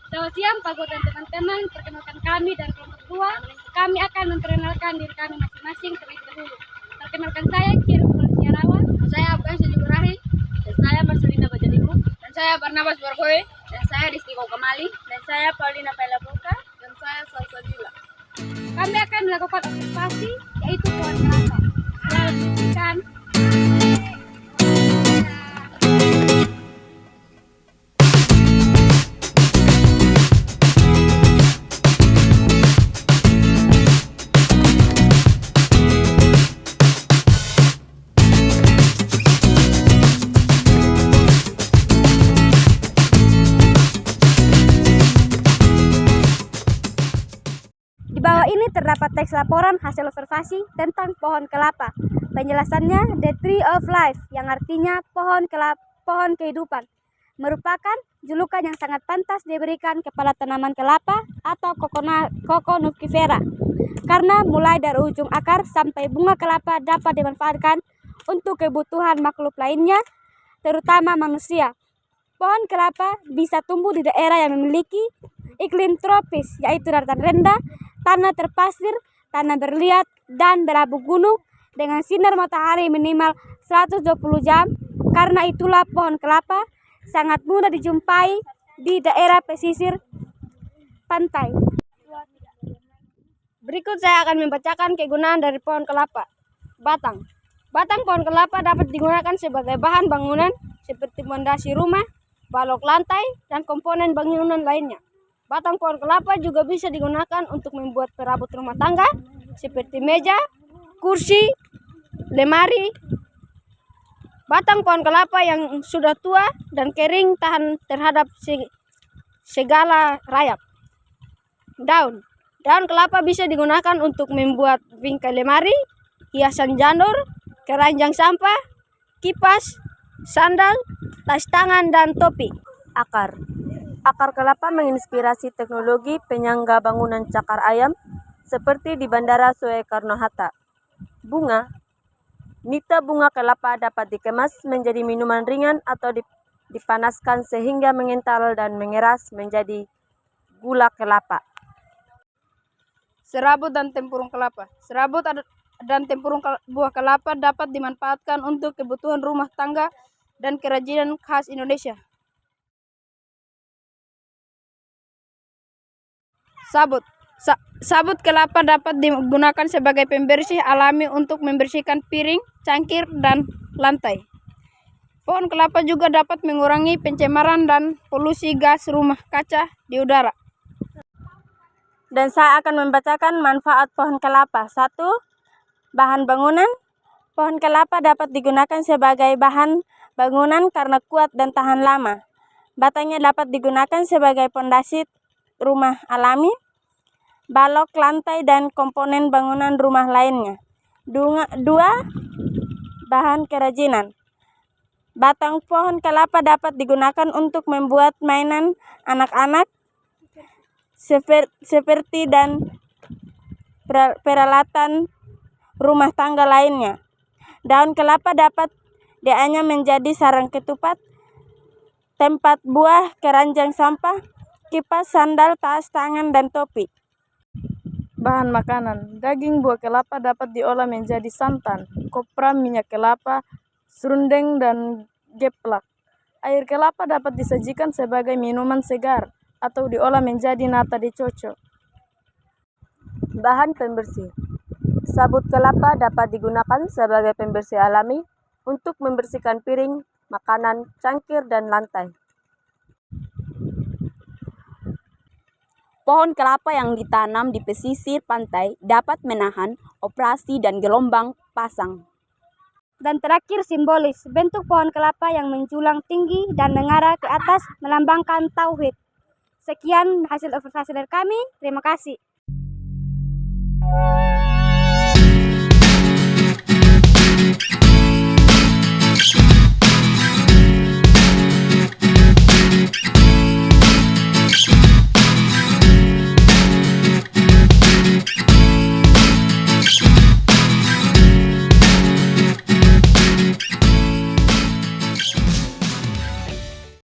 Selamat siang Pak Guru dan teman-teman, perkenalkan kami dari kelompok 2. Kami akan memperkenalkan diri kami masing-masing terlebih dahulu. Perkenalkan saya Kiri Setiarawan, Saya Abang Sejuburahi, dan saya Marcelina Bajadiku, dan saya Barnabas Bargoe, dan saya Distiko Kamali, dan saya Paulina Pelabuka, dan saya Salsabila. kami akan melakukan observasi yaitu pohon kelapa. Selamat menyaksikan. Di bawah ini terdapat teks laporan hasil observasi tentang pohon kelapa. Penjelasannya The Tree of Life, yang artinya pohon kehidupan, merupakan julukan yang sangat pantas diberikan kepada tanaman kelapa atau Coconufifera, karena mulai dari ujung akar sampai bunga kelapa dapat dimanfaatkan untuk kebutuhan makhluk lainnya, terutama manusia. Pohon kelapa bisa tumbuh di daerah yang memiliki iklim tropis, yaitu daratan rendah, tanah terpasir, tanah berliat, dan berabu gunung dengan sinar matahari minimal 120 jam. Karena itulah pohon kelapa sangat mudah dijumpai di daerah pesisir pantai. Berikut saya akan membacakan kegunaan dari pohon kelapa. Batang. Batang pohon kelapa dapat digunakan sebagai bahan bangunan seperti fondasi rumah, balok lantai, dan komponen bangunan lainnya. Batang pohon kelapa juga bisa digunakan untuk membuat perabot rumah tangga seperti meja, kursi, lemari. Batang pohon kelapa yang sudah tua dan kering tahan terhadap segala rayap. Daun. Daun kelapa bisa digunakan untuk membuat bingkai lemari, hiasan janur, keranjang sampah, kipas, sandal, tas tangan, dan topi. Akar. Akar kelapa menginspirasi teknologi penyangga bangunan cakar ayam seperti di Bandara Soekarno-Hatta. Bunga. Nita bunga kelapa dapat dikemas menjadi minuman ringan atau dipanaskan sehingga mengental dan mengeras menjadi gula kelapa. Serabut dan tempurung kelapa. Serabut dan tempurung buah kelapa dapat dimanfaatkan untuk kebutuhan rumah tangga dan kerajinan khas Indonesia. Sabut. Sabut kelapa dapat digunakan sebagai pembersih alami untuk membersihkan piring, cangkir, dan lantai. Pohon kelapa juga dapat mengurangi pencemaran dan polusi gas rumah kaca di udara. Dan saya akan membacakan manfaat pohon kelapa. 1. Bahan bangunan. Pohon kelapa dapat digunakan sebagai bahan bangunan karena kuat dan tahan lama. Batangnya dapat digunakan sebagai pondasi rumah alami, balok lantai, dan komponen bangunan rumah lainnya. 2. Bahan kerajinan. Batang pohon kelapa dapat digunakan untuk membuat mainan anak-anak seperti dan peralatan rumah tangga lainnya. Daun kelapa dapat dianyam menjadi sarang ketupat, tempat buah, keranjang sampah, kipas, sandal, tas tangan, dan topi. Bahan makanan. Daging buah kelapa dapat diolah menjadi santan, kopra, minyak kelapa, serundeng, dan geplak. Air kelapa dapat disajikan sebagai minuman segar atau diolah menjadi nata de coco. Bahan pembersih. Sabut kelapa dapat digunakan sebagai pembersih alami untuk membersihkan piring, makanan, cangkir, dan lantai. Pohon kelapa yang ditanam di pesisir pantai dapat menahan operasi dan gelombang pasang. Dan terakhir simbolis, bentuk pohon kelapa yang menjulang tinggi dan mengarah ke atas melambangkan tauhid. Sekian hasil observasi dari kami, terima kasih.